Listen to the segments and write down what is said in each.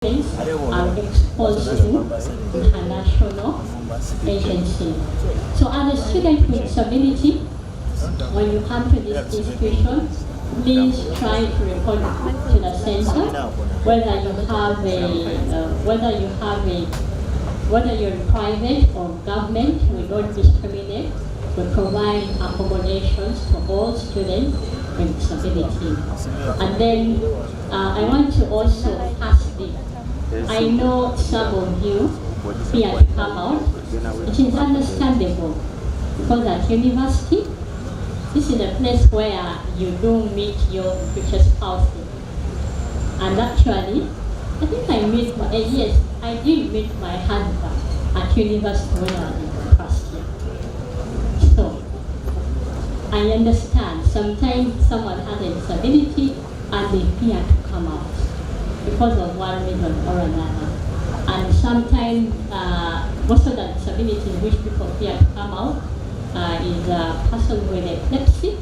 are exposed to international agency. So as a student with disability, when you come to this institution, please try to report to the center whether you're private or government. We don't discriminate. We provide accommodations for all students with disability. And then I want to also ask this. I know some of you fear to come out. It is understandable because at university, this is a place where you do meet your future spouses. And actually, I think I did meet my husband at university when I was in the first year. So, I understand sometimes someone has a disability and they fear to come out because of one reason or another. And sometimes most of the disabilities which people fear to come out is a person with epilepsy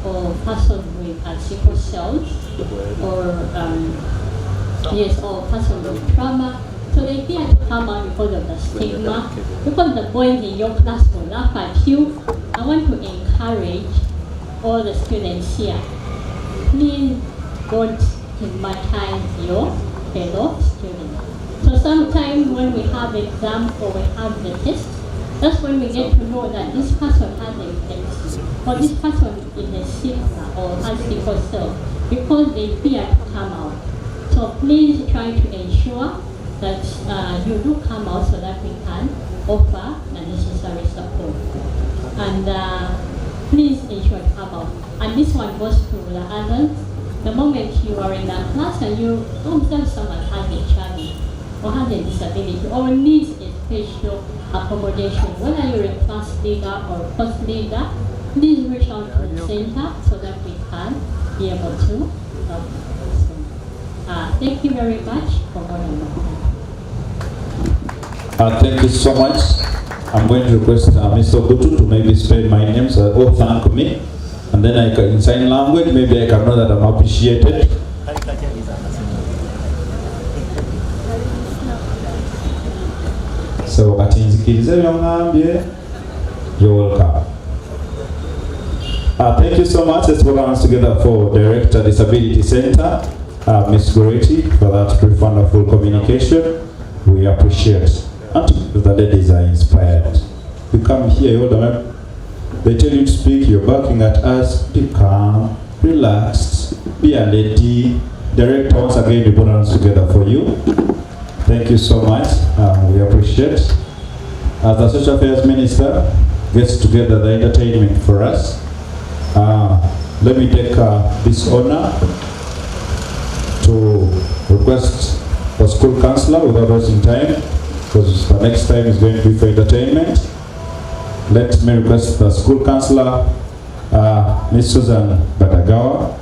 or person with sickle cells or person with trauma. So they fear to come out because of the stigma. Because the boys in your class will laugh at you. I want to encourage all the students here. Please don't stigmatize your fellow students. So sometimes when we have exam or we have the test, that's when we get to know that this person has epilepsy or this person is a sicker or has sickle cell because they fear to come out. So please try to ensure that you do come out so that we can offer the necessary support. And please ensure to come out. And this one goes to the others. The moment you are in a class and you observe someone has a challenge or has a disability or needs a special accommodation, whether you're a class leader or course leader, please reach out to the center so that we can be able to help you. Thank you very much for holding my time. Thank you so much. I'm going to request Mr. Kutu to maybe spell my name so that all thank me. And then I can, in sign language, maybe I can know that I'm appreciated. So, you're welcome. Thank you so much. Let's put our hands together for Director Disability Center, Ms. Goretti, for that very wonderful communication. We appreciate. And the ladies are inspired. You come here, you hold they tell you to speak, you're barking at us, be calm, relaxed, be a lady. Director, once again, we put our hands together for you. Thank you so much. We appreciate. As the Social Affairs Minister gets together the entertainment for us, let me take this honor to request the school counselor without wasting time, because the next time is going to be for entertainment. Let me request the school counselor, Ms. Susan Badagawa,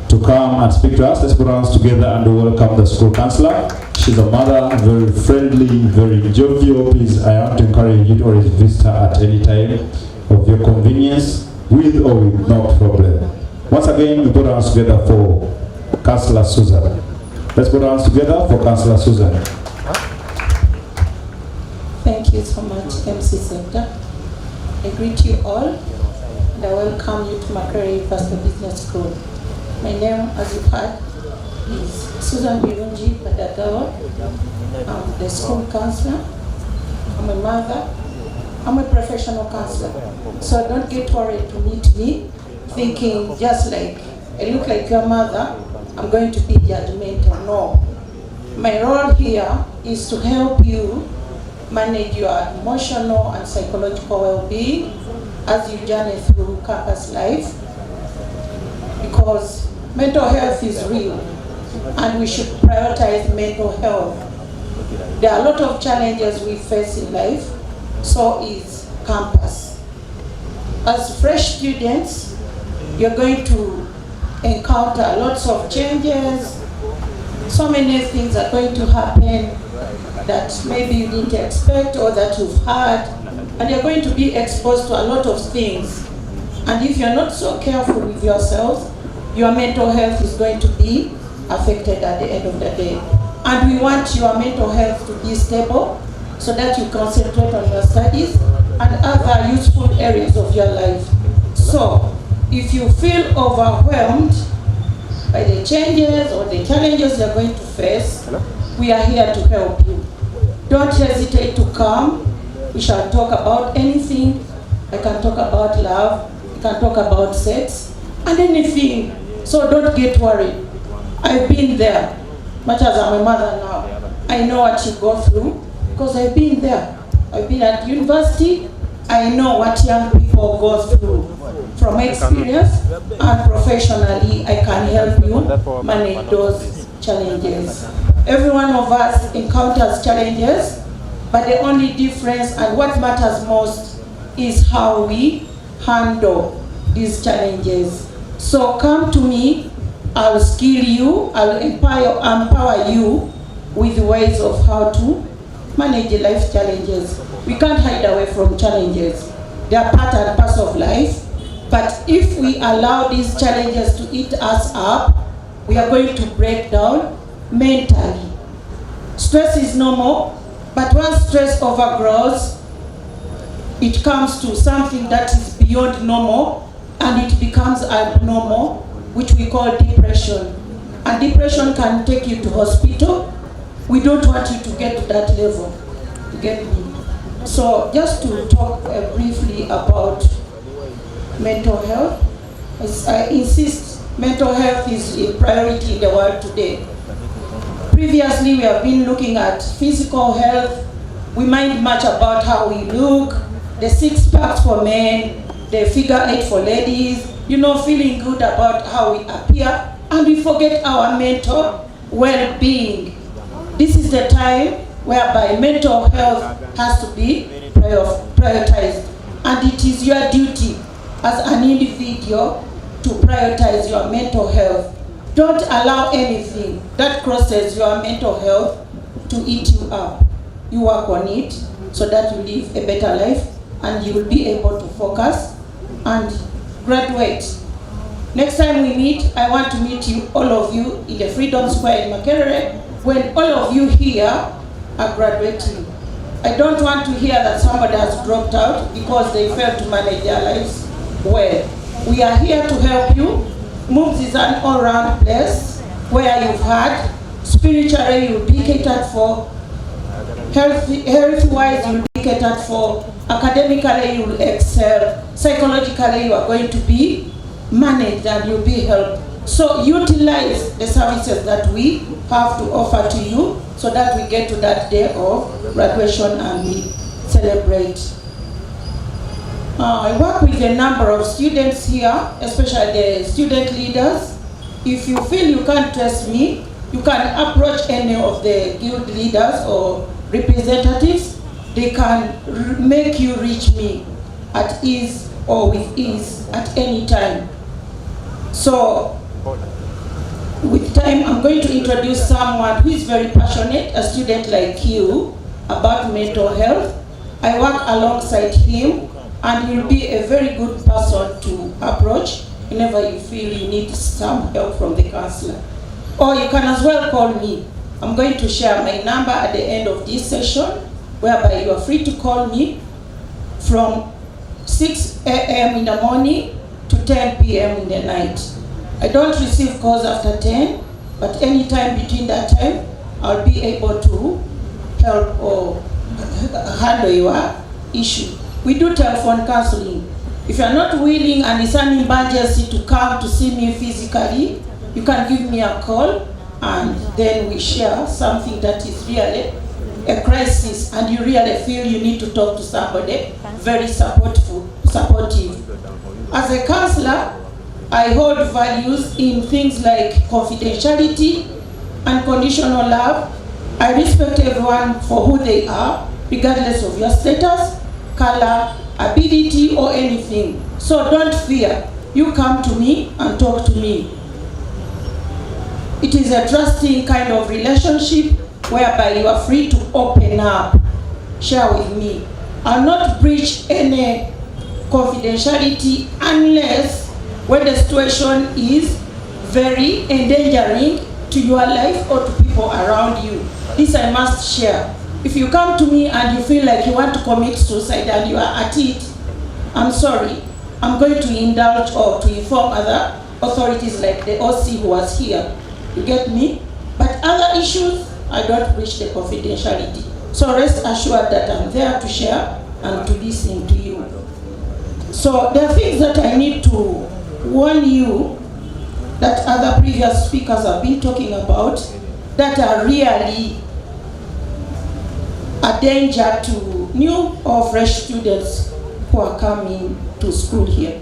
to come and speak to us. Let's put our hands together and welcome the school counselor. She's a mother, very friendly, very jovial. Please, I want to encourage you to always visit her at any time of your convenience, with or with no problem. Once again, we put our hands together for Councillor Susan. Let's put our hands together for Councillor Susan. Thank you so much, MC Sector. I greet you all and I welcome you to Makerere University Business School. My name, as you've heard, is Susan Birungi Badagawa. I'm the school counselor. I'm a mother. I'm a professional counselor. So don't get worried to meet me thinking just like I look like your mother, I'm going to be judgmental. No. My role here is to help you manage your emotional and psychological well-being as you journey through campus life, because mental health is real and we should prioritize mental health. There are a lot of challenges we face in life, so is campus. As fresh students, you're going to encounter lots of changes. So many things are going to happen that maybe you didn't expect or that you've heard, and you're going to be exposed to a lot of things. And if you're not so careful with yourself, your mental health is going to be affected at the end of the day. and we want your mental health to be stable so that you concentrate on your studies and other useful areas of your life. So, if you feel overwhelmed by the changes or the challenges you're going to face, we are here to help you. Don't hesitate to come. We shall talk about anything. I can talk about love, I can talk about sex, and anything. So don't get worried. I've been there, much as I'm a mother now. I know what you go through, because I've been there. I've been at university. I know what young people go through. From experience and professionally, I can help you manage those challenges. Every one of us encounters challenges, but the only difference and what matters most is how we handle these challenges. So come to me, I'll skill you, I'll empower you with ways of how to manage the life challenges. We can't hide away from challenges. They are part and parcel of life. But if we allow these challenges to eat us up, we are going to break down mentally. Stress is normal, but once stress overgrows, it comes to something that is beyond normal, and it becomes abnormal, which we call depression. And depression can take you to hospital. We don't want you to get to that level. You get me? So just to talk briefly about mental health, I insist mental health is a priority in the world today. Previously, we have been looking at physical health. We mind much about how we look, the 6 packs for men, the figure 8 for ladies, feeling good about how we appear, and we forget our mental well-being. This is the time whereby mental health has to be prioritized, and it is your duty as an individual to prioritize your mental health. Don't allow anything that crosses your mental health to eat you up. You work on it so that you live a better life and you will be able to focus and graduate. Next time we meet, I want to meet you, all of you, in the Freedom Square in Makerere, when all of you here are graduating. I don't want to hear that somebody has dropped out because they failed to manage their lives well. We are here to help you. Mubs is an all-round place where you've had spiritually you'll be catered for, health-wise you'll be catered for, academically you'll excel, psychologically you are going to be managed and you'll be helped. So utilize the services that we have to offer to you so that we get to that day of graduation and we celebrate. I work with a number of students here, especially the student leaders. If you feel you can't trust me, you can approach any of the guild leaders or representatives. They can make you reach me at ease or with ease at any time. So, with time, I'm going to introduce someone who is very passionate, a student like you, about mental health. I work alongside him, and he'll be a very good person to approach whenever you feel you need some help from the counselor. Or you can as well call me. I'm going to share my number at the end of this session, whereby you are free to call me from 6 a.m. in the morning to 10 p.m. in the night. I don't receive calls after 10, but any time between that time, I'll be able to help or handle your issue. We do telephone counseling. If you're not willing and it's an emergency to come to see me physically, you can give me a call and then we share something that is really a crisis and you really feel you need to talk to somebody very supportive. As a counselor, I hold values in things like confidentiality, unconditional love. I respect everyone for who they are, regardless of your status, color, ability, or anything. So don't fear. You come to me and talk to me. It is a trusting kind of relationship whereby you are free to open up, share with me. I'll not breach any confidentiality unless when the situation is very endangering to your life or to people around you. This I must share. If you come to me and you feel like you want to commit suicide and you are at it, I'm sorry. I'm going to indulge or to inform other authorities like the OC who was here. You get me? But other issues, I don't breach the confidentiality. So rest assured that I'm there to share and to listen to you. So there are things that I need to warn you that other previous speakers have been talking about that are really a danger to new or fresh students who are coming to school here.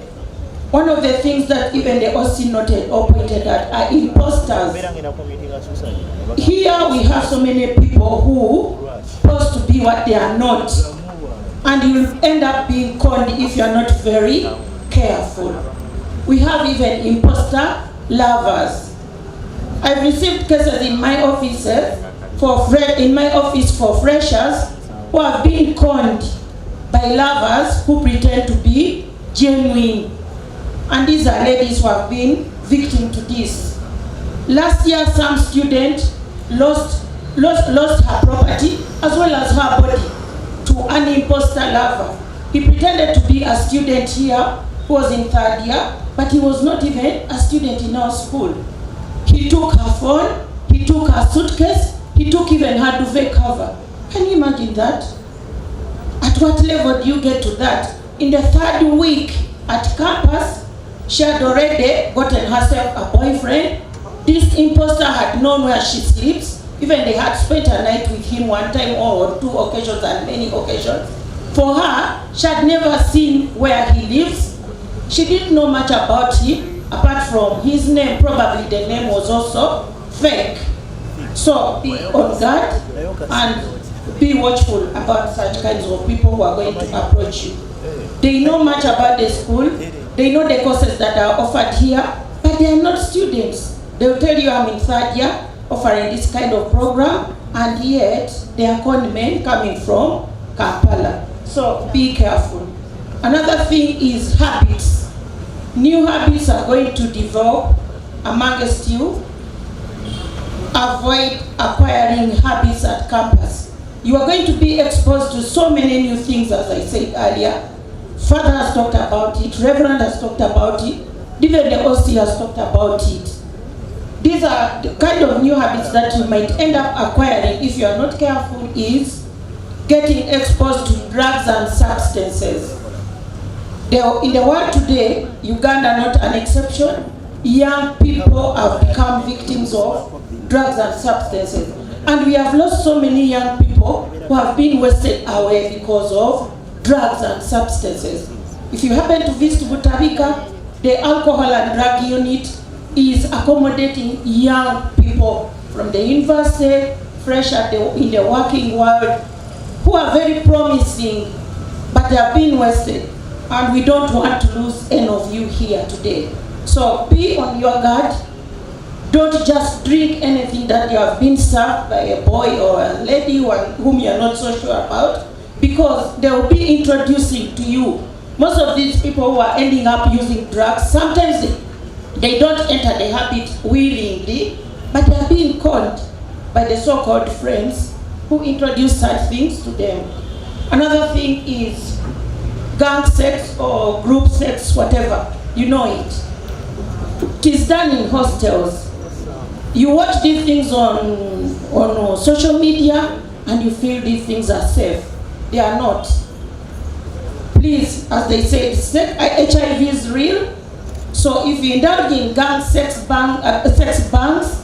One of the things that even the OC noted or pointed at are imposters. Here we have so many people who are supposed to be what they are not. And you'll end up being conned if you're not very careful. We have even imposter lovers. I've received cases in my offices for freshers who have been conned by lovers who pretend to be genuine. And these are ladies who have been victim to this. Last year, some student lost her property as well as her body to an imposter lover. He pretended to be a student here who was in third year, but he was not even a student in our school. He took her phone, he took her suitcase, he took even her duvet cover. Can you imagine that? At what level do you get to that? In the third week at campus, she had already gotten herself a boyfriend. This imposter had known where she sleeps. Even they had spent a night with him one time or two occasions and many occasions. For her, she had never seen where he lives. She didn't know much about him, apart from his name. Probably the name was also fake. So be on guard and be watchful about such kinds of people who are going to approach you. They know much about the school. They know the courses that are offered here, but they are not students. They'll tell you, I'm in third year offering this kind of program, and yet they are con men coming from Kampala. So be careful. Another thing is habits. New habits are going to develop amongst you. Avoid acquiring habits at campus. You are going to be exposed to so many new things, as I said earlier. Father has talked about it, Reverend has talked about it, even the OC has talked about it. These are the kind of new habits that you might end up acquiring if you are not careful, is getting exposed to drugs and substances. In the world today, Uganda not an exception, young people have become victims of drugs and substances. And we have lost so many young people who have been wasted away because of drugs and substances. If you happen to visit Butabika, the alcohol and drug unit is accommodating young people from the university, fresh in the working world, who are very promising, but they have been wasted. And we don't want to lose any of you here today. So be on your guard. Don't just drink anything that you have been served by a boy or a lady whom you are not so sure about, because they will be introducing to you. Most of these people who are ending up using drugs, sometimes they don't enter the habit willingly, but they are being conned by the so-called friends who introduce such things to them. Another thing is gang sex or group sex, whatever, you know it. It is done in hostels. You watch these things on social media and you feel these things are safe. They are not. Please, as they say, HIV is real. So if you indulge in gang sex bangs,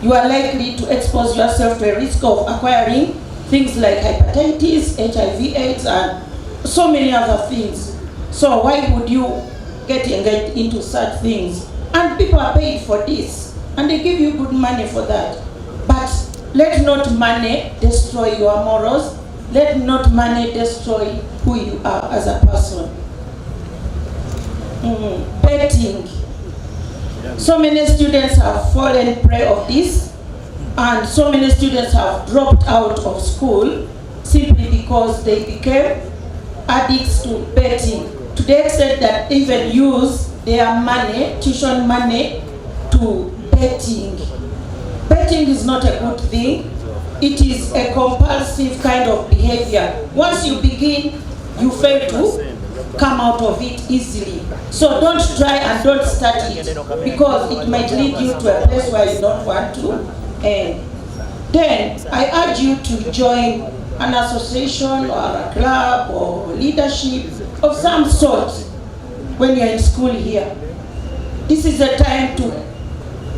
you are likely to expose yourself to a risk of acquiring things like hepatitis, HIV, AIDS, and so many other things. So why would you get engaged into such things? And people are paid for this, and they give you good money for that. But let not money destroy your morals. Let not money destroy who you are as a person. Betting. So many students have fallen prey of this, and so many students have dropped out of school simply because they became addicts to betting, to the extent that even use their money, tuition money, to betting. Betting is not a good thing. It is a compulsive kind of behavior. Once you begin, you fail to come out of it easily. So don't try and don't start it, because it might lead you to a place where you don't want to end. Then I urge you to join an association or a club or leadership of some sort when you're in school here. This is the time to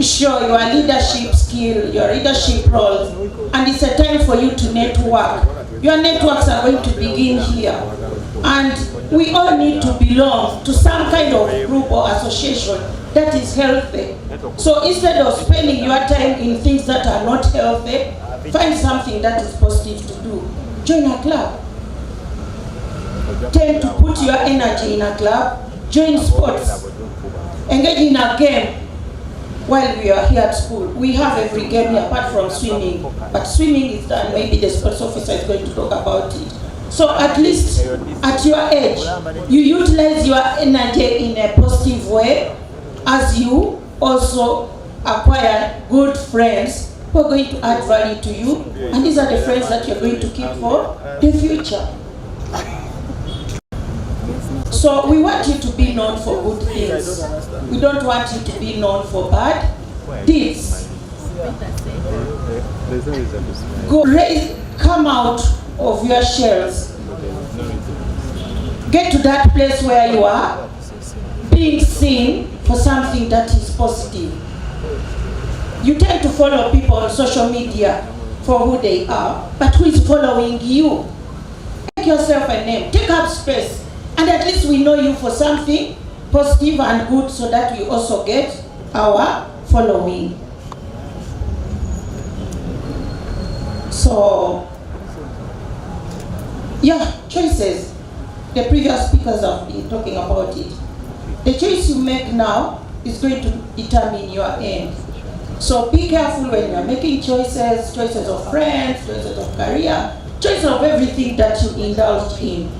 show your leadership skill, your leadership roles, and it's a time for you to network. Your networks are going to begin here, and we all need to belong to some kind of group or association that is healthy. So instead of spending your time in things that are not healthy, find something that is positive to do. Join a club. Tend to put your energy in a club. Join sports. Engage in a game. While we are here at school, we have every game here apart from swimming. But swimming is done, maybe the sports officer is going to talk about it. So at least at your age, you utilize your energy in a positive way as you also acquire good friends who are going to add value to you. And these are the friends that you're going to keep for the future. So we want you to be known for good things. We don't want you to be known for bad deeds. Come out of your shells. Get to that place where you are being seen for something that is positive. You tend to follow people on social media for who they are, but who is following you? Make yourself a name. Take up space. And at least we know you for something positive and good, so that we also get our following. So, yeah, choices. The previous speakers have been talking about it. The choice you make now is going to determine your end. So be careful when you are making choices, choices of friends, choices of career, choices of everything that you indulge in.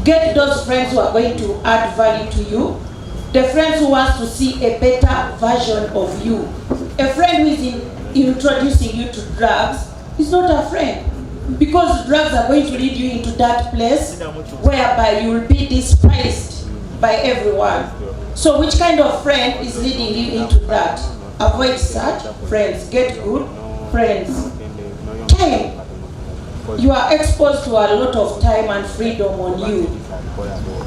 Get those friends who are going to add value to you. The friends who want to see a better version of you. A friend who is introducing you to drugs is not a friend. Because drugs are going to lead you into that place whereby you will be despised by everyone. So which kind of friend is leading you into that? Avoid such friends. Get good friends. Time. You are exposed to a lot of time and freedom on you.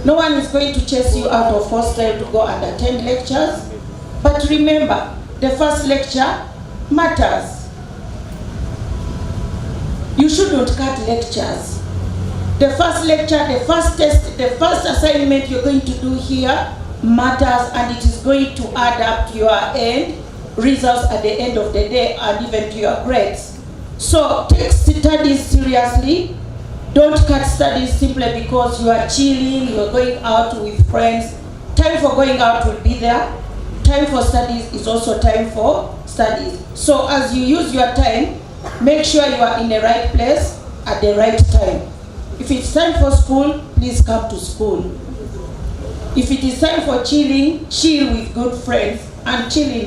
No one is going to chase you out of hostel to go and attend lectures. But remember, the first lecture matters. You shouldn't cut lectures. The first lecture, the first test, the first assignment you're going to do here matters, and it is going to add up to your end results at the end of the day, and even to your grades. So take studies seriously. Don't cut studies simply because you are chilling, you're going out with friends. Time for going out will be there. Time for studies is also time for studies. So as you use your time, make sure you are in the right place at the right time. If it's time for school, please come to school. If it is time for chilling, chill with good friends and chilling.